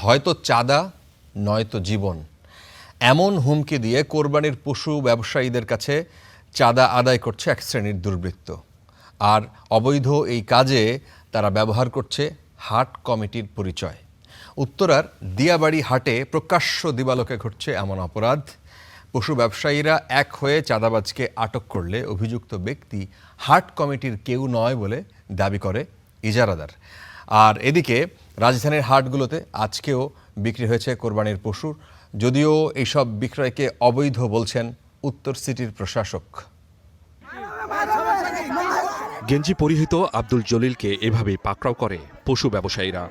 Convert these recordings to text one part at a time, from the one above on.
হয়তো চাঁদা নয়তো জীবন, এমন হুমকি দিয়ে কোরবানির পশু ব্যবসায়ীদের কাছে চাঁদা আদায় করছে এক শ্রেণীর দুর্বৃত্ত। আর অবৈধ এই কাজে তারা ব্যবহার করছে হাট কমিটির পরিচয়। উত্তরার দিয়াবাড়ি হাটে প্রকাশ্য দিবালোকে ঘটছে এমন অপরাধ। পশু ব্যবসায়ীরা এক হয়ে চাঁদাবাজকে আটক করলে অভিযুক্ত ব্যক্তি হাট কমিটির কেউ নয় বলে দাবি করে ইজারাদার। আর এদিকে রাজধানীর হাটগুলোতে আজকেও বিক্রি হয়েছে কোরবানির পশুর, যদিও এইসব বিক্রয়কে অবৈধ বলছেন উত্তর সিটির প্রশাসক। গেঞ্জি পরিহিত আব্দুল জলিলকে এভাবেই পাকড়াও করে পশু ব্যবসায়ীরা।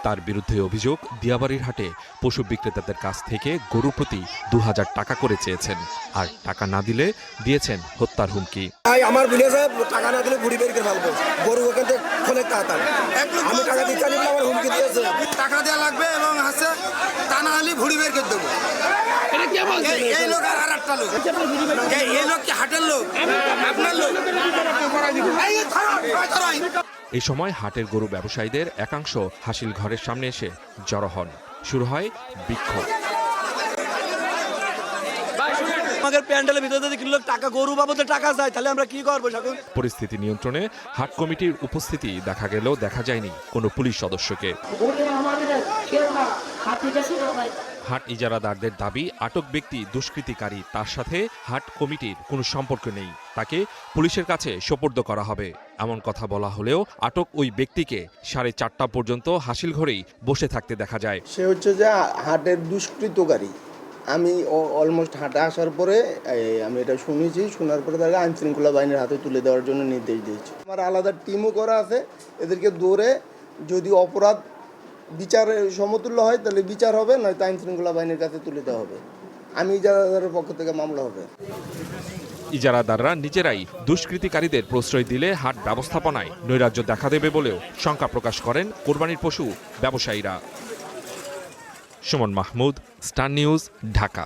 তার বিরুদ্ধে অভিযোগ, দিয়াবাড়ির হাটে পশু বিক্রেতাদের কাছ থেকে গরু প্রতি ২০০০ টাকা করে চেয়েছেন, আর টাকা না দিলে দিয়েছেন হত্যার হুমকি। আমার বিলেছে টাকা না দিলে বুড়ি বের করে ফেলবো, গরু ওখান থেকে খোলে তাড়াতাড়ি আমি টাকা দিচ্ছি না, আমার হুমকি দিয়েছে টাকা দেওয়া লাগবে এবং আছে তা না হলে ভুড়ি বের করে দেবো। এই লোক আর একটা লোক, এই লোক কি হাটের লোক, আপনার লোক। এই সময় হাটের গরু ব্যবসায়ীদের একাংশ হাসিল ঘরের সামনে এসে জড়ো হন। শুরু হয় বিক্ষোভ। আমাদের প্যান্ডেলের ভিতরে যদি লোক টাকা গরু বাবদে টাকা চায় তাহলে আমরা কি করবো? পরিস্থিতি নিয়ন্ত্রণে হাট কমিটির উপস্থিতি দেখা গেলেও দেখা যায়নি কোনো পুলিশ সদস্যকে। হাট ইজারাদারদের দাবি, আটক ব্যক্তি দুষ্কৃতিকারী, তার সাথে হাট কমিটির কোনো সম্পর্ক নেই, তাকে পুলিশের কাছে সোপর্দ করা হবে এমন কথা বলা হলেও আটক ওই ব্যক্তিকে 4:30 পর্যন্ত হাসিল ঘরেই বসে থাকতে দেখা যায়। সে হচ্ছে যে হাটের দুষ্কৃতকারী। আমি অলমোস্ট হাটে আসার পরে আমি এটা শুনেছি, শোনার পরে তাকে আইনশৃঙ্খলা বাহিনীর হাতে তুলে দেওয়ার জন্য নির্দেশ দিয়েছি। আমার আলাদা টিমও করা আছে, এদেরকে ধরে যদি অপরাধ বিচারের সমতুল্য হয় তাহলে বিচার হবে, নয়তো আইনশৃঙ্খলা বাহিনীর কাছে তুলে দেওয়া হবে। আমি ইজারাদারের পক্ষ থেকে মামলা হবে। ইজারাদাররা নিজেরাই দুষ্কৃতিকারীদের প্রশ্রয় দিলে হাট ব্যবস্থাপনায় নৈরাজ্য দেখা দেবে বলেও শঙ্কা প্রকাশ করেন কোরবানির পশু ব্যবসায়ীরা। Suman Mahmud, star news, Dhaka.